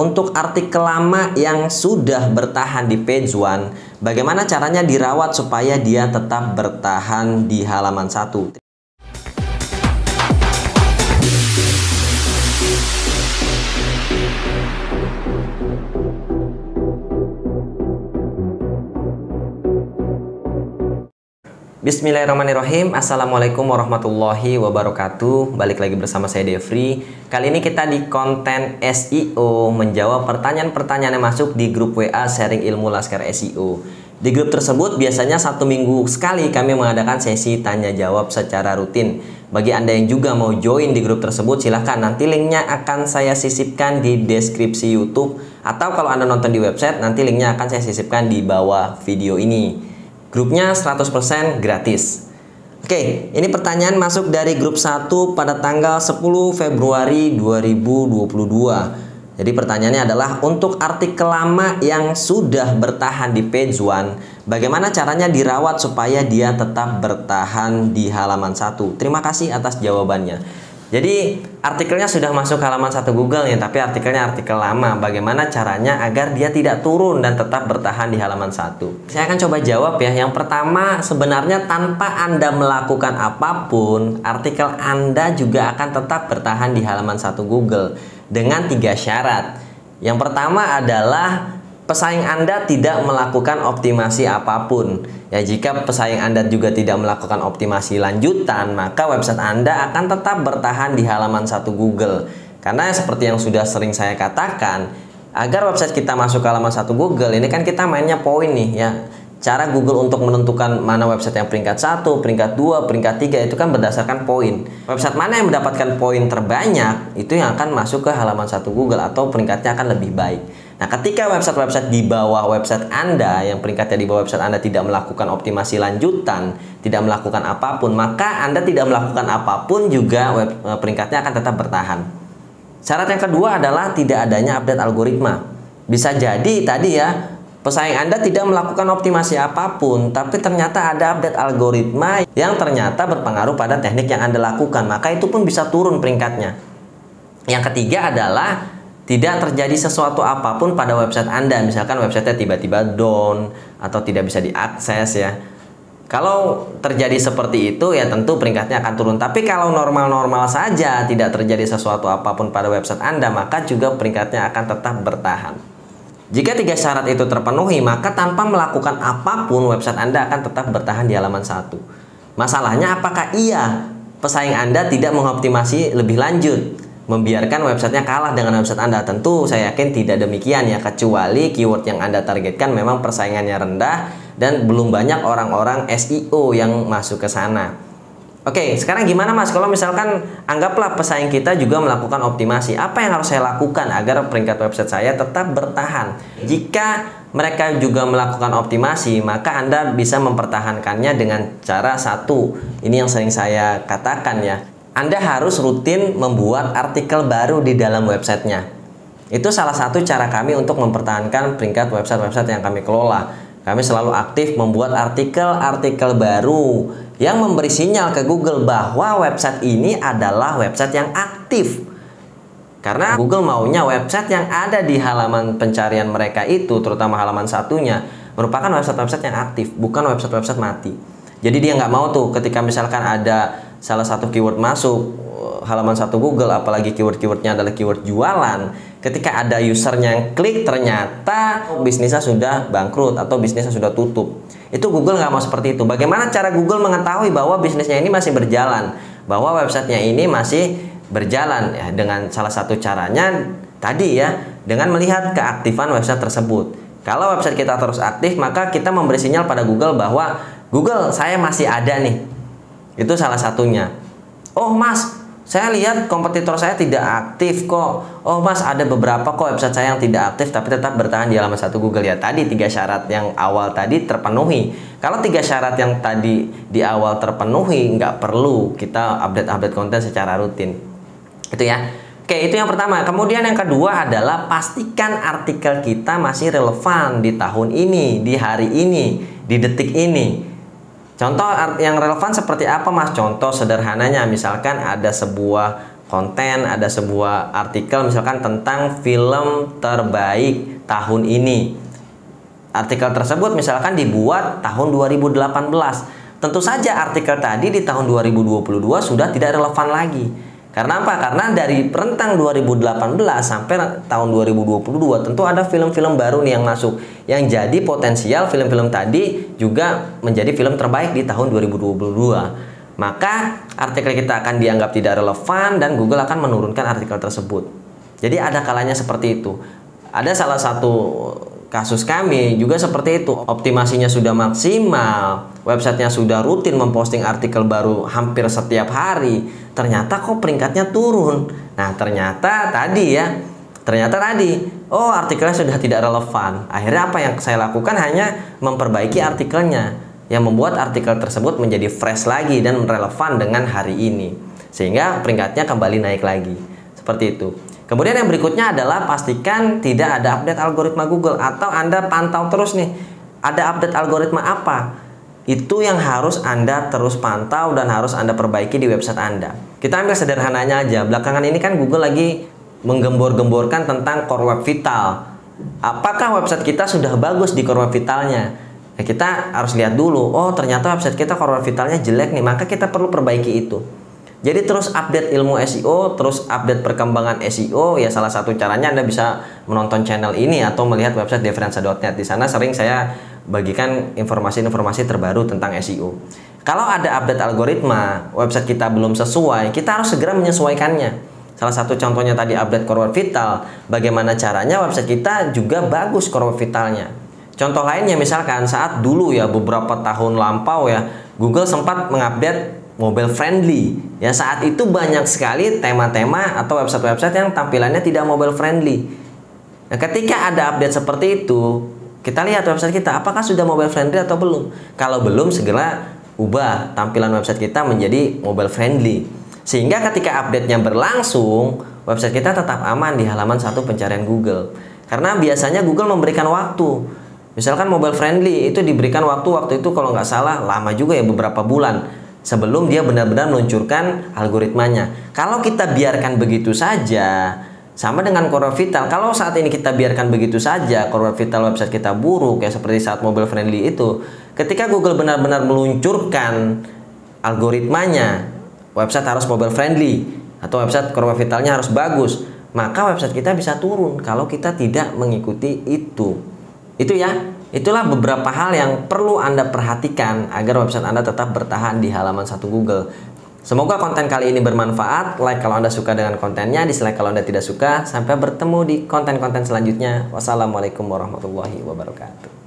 untuk artikel lama yang sudah bertahan di page 1, bagaimana caranya dirawat supaya dia tetap bertahan di halaman 1. Bismillahirrahmanirrahim. Assalamualaikum warahmatullahi wabarakatuh. Balik lagi bersama saya Devri. Kali ini kita di konten SEO menjawab pertanyaan-pertanyaan yang masuk di grup WA sharing ilmu Laskar SEO. Di grup tersebut biasanya 1 minggu sekali kami mengadakan sesi tanya jawab secara rutin. Bagi Anda yang juga mau join di grup tersebut, silahkan, nanti linknya akan saya sisipkan di deskripsi YouTube, atau kalau Anda nonton di website, nanti linknya akan saya sisipkan di bawah video ini. Grupnya 100% gratis. Oke, ini pertanyaan masuk dari grup 1 pada tanggal 10 Februari 2022. Jadi pertanyaannya adalah, untuk artikel lama yang sudah bertahan di page 1, bagaimana caranya dirawat supaya dia tetap bertahan di halaman 1? Terima kasih atas jawabannya. Jadi artikelnya sudah masuk halaman 1 Google ya, tapi artikelnya artikel lama. Bagaimana caranya agar dia tidak turun dan tetap bertahan di halaman 1? Saya akan coba jawab ya. Yang pertama, sebenarnya tanpa Anda melakukan apapun, artikel Anda juga akan tetap bertahan di halaman 1 Google dengan 3 syarat. Yang pertama adalah pesaing Anda tidak melakukan optimasi apapun. Ya, jika pesaing Anda juga tidak melakukan optimasi lanjutan, maka website Anda akan tetap bertahan di halaman 1 Google. Karena seperti yang sudah sering saya katakan, agar website kita masuk ke halaman 1 Google, ini kan kita mainnya poin nih ya. Cara Google untuk menentukan mana website yang peringkat 1, peringkat 2, peringkat 3 itu kan berdasarkan poin. Website mana yang mendapatkan poin terbanyak, itu yang akan masuk ke halaman 1 Google atau peringkatnya akan lebih baik. Nah, ketika website-website di bawah website Anda, yang peringkatnya di bawah website Anda tidak melakukan optimasi lanjutan, tidak melakukan apapun, maka Anda tidak melakukan apapun juga peringkatnya akan tetap bertahan. Syarat yang kedua adalah tidak adanya update algoritma. Bisa jadi tadi ya, pesaing Anda tidak melakukan optimasi apapun, tapi ternyata ada update algoritma yang ternyata berpengaruh pada teknik yang Anda lakukan, maka itu pun bisa turun peringkatnya. Yang ketiga adalah tidak terjadi sesuatu apapun pada website Anda. Misalkan websitenya tiba-tiba down atau tidak bisa diakses ya. Kalau terjadi seperti itu ya tentu peringkatnya akan turun. Tapi kalau normal-normal saja, tidak terjadi sesuatu apapun pada website Anda, maka juga peringkatnya akan tetap bertahan. Jika 3 syarat itu terpenuhi, maka tanpa melakukan apapun website Anda akan tetap bertahan di halaman 1. Masalahnya apakah iya pesaing Anda tidak mengoptimasi lebih lanjut, membiarkan websitenya kalah dengan website Anda? Tentu saya yakin tidak demikian ya, kecuali keyword yang Anda targetkan memang persaingannya rendah dan belum banyak orang-orang SEO yang masuk ke sana. Oke, sekarang gimana Mas kalau misalkan anggaplah pesaing kita juga melakukan optimasi? Apa yang harus saya lakukan agar peringkat website saya tetap bertahan? Jika mereka juga melakukan optimasi, maka Anda bisa mempertahankannya dengan cara satu. Ini yang sering saya katakan ya. Anda harus rutin membuat artikel baru di dalam websitenya. Itu salah satu cara kami untuk mempertahankan peringkat website-website yang kami kelola. Kami selalu aktif membuat artikel-artikel baru yang memberi sinyal ke Google bahwa website ini adalah website yang aktif. Karena Google maunya website yang ada di halaman pencarian mereka itu, terutama halaman satunya, merupakan website-website yang aktif, bukan website-website mati. Jadi dia nggak mau tuh ketika misalkan ada salah satu keyword masuk halaman 1 Google, apalagi keyword-keywordnya adalah keyword jualan, ketika ada usernya yang klik ternyata bisnisnya sudah bangkrut atau bisnisnya sudah tutup. Itu Google nggak mau seperti itu. Bagaimana cara Google mengetahui bahwa bisnisnya ini masih berjalan, bahwa websitenya ini masih berjalan ya? Dengan salah satu caranya tadi ya, dengan melihat keaktifan website tersebut. Kalau website kita terus aktif, maka kita memberi sinyal pada Google bahwa Google, saya masih ada nih. Itu salah satunya. Oh Mas, saya lihat kompetitor saya tidak aktif kok. Oh Mas, ada beberapa kok website saya yang tidak aktif tapi tetap bertahan di halaman 1 Google. Ya tadi 3 syarat yang awal tadi terpenuhi. Kalau 3 syarat yang tadi di awal terpenuhi, nggak perlu kita update konten secara rutin. Itu ya. Oke, itu yang pertama. Kemudian yang kedua adalah pastikan artikel kita masih relevan di tahun ini, di hari ini, di detik ini. Contoh yang relevan seperti apa Mas? Contoh sederhananya misalkan ada sebuah konten, ada sebuah artikel misalkan tentang film terbaik tahun ini. Artikel tersebut misalkan dibuat tahun 2018. Tentu saja artikel tadi di tahun 2022 sudah tidak relevan lagi. Karena apa? Karena dari rentang 2018 sampai tahun 2022 tentu ada film-film baru nih yang masuk, yang jadi potensial film-film tadi juga menjadi film terbaik di tahun 2022. Maka artikel kita akan dianggap tidak relevan dan Google akan menurunkan artikel tersebut. Jadi ada kalanya seperti itu. Ada salah satu kasus kami juga seperti itu, optimasinya sudah maksimal, websitenya sudah rutin memposting artikel baru hampir setiap hari, ternyata kok peringkatnya turun. Nah ternyata tadi, oh artikelnya sudah tidak relevan. Akhirnya apa yang saya lakukan hanya memperbaiki artikelnya, yang membuat artikel tersebut menjadi fresh lagi dan relevan dengan hari ini, sehingga peringkatnya kembali naik lagi, seperti itu. Kemudian yang berikutnya adalah pastikan tidak ada update algoritma Google, atau Anda pantau terus nih, ada update algoritma apa. Itu yang harus Anda terus pantau dan harus Anda perbaiki di website Anda. Kita ambil sederhananya aja, belakangan ini kan Google lagi menggembor-gemborkan tentang Core Web Vital. Apakah website kita sudah bagus di Core Web Vitalnya? Ya, kita harus lihat dulu, oh ternyata website kita Core Web Vitalnya jelek nih, maka kita perlu perbaiki itu. Jadi terus update ilmu SEO, terus update perkembangan SEO, ya salah satu caranya Anda bisa menonton channel ini atau melihat website Devriansa.net. Di sana sering saya bagikan informasi-informasi terbaru tentang SEO. Kalau ada update algoritma, website kita belum sesuai, kita harus segera menyesuaikannya. Salah satu contohnya tadi update Core Web Vital. Bagaimana caranya website kita juga bagus Core Web Vitalnya. Contoh lainnya misalkan saat dulu ya beberapa tahun lampau ya, Google sempat mengupdate mobile friendly. Ya saat itu banyak sekali tema-tema atau website-website yang tampilannya tidak mobile friendly. Nah, ketika ada update seperti itu, kita lihat website kita apakah sudah mobile friendly atau belum. Kalau belum, segera ubah tampilan website kita menjadi mobile friendly. Sehingga ketika update-nya berlangsung, website kita tetap aman di halaman 1 pencarian Google. Karena biasanya Google memberikan waktu. Misalkan mobile friendly itu diberikan waktu itu kalau nggak salah lama juga ya, beberapa bulan sebelum dia benar-benar meluncurkan algoritmanya. Kalau kita biarkan begitu saja, sama dengan Core Web Vital. Kalau saat ini kita biarkan begitu saja, Core Web Vital website kita buruk ya seperti saat mobile friendly itu. Ketika Google benar-benar meluncurkan algoritmanya, website harus mobile friendly atau website Core Web Vitalnya harus bagus, maka website kita bisa turun kalau kita tidak mengikuti itu. Itu ya. Itulah beberapa hal yang perlu Anda perhatikan agar website Anda tetap bertahan di halaman 1 Google. Semoga konten kali ini bermanfaat. Like kalau Anda suka dengan kontennya, dislike kalau Anda tidak suka. Sampai bertemu di konten-konten selanjutnya. Wassalamualaikum warahmatullahi wabarakatuh.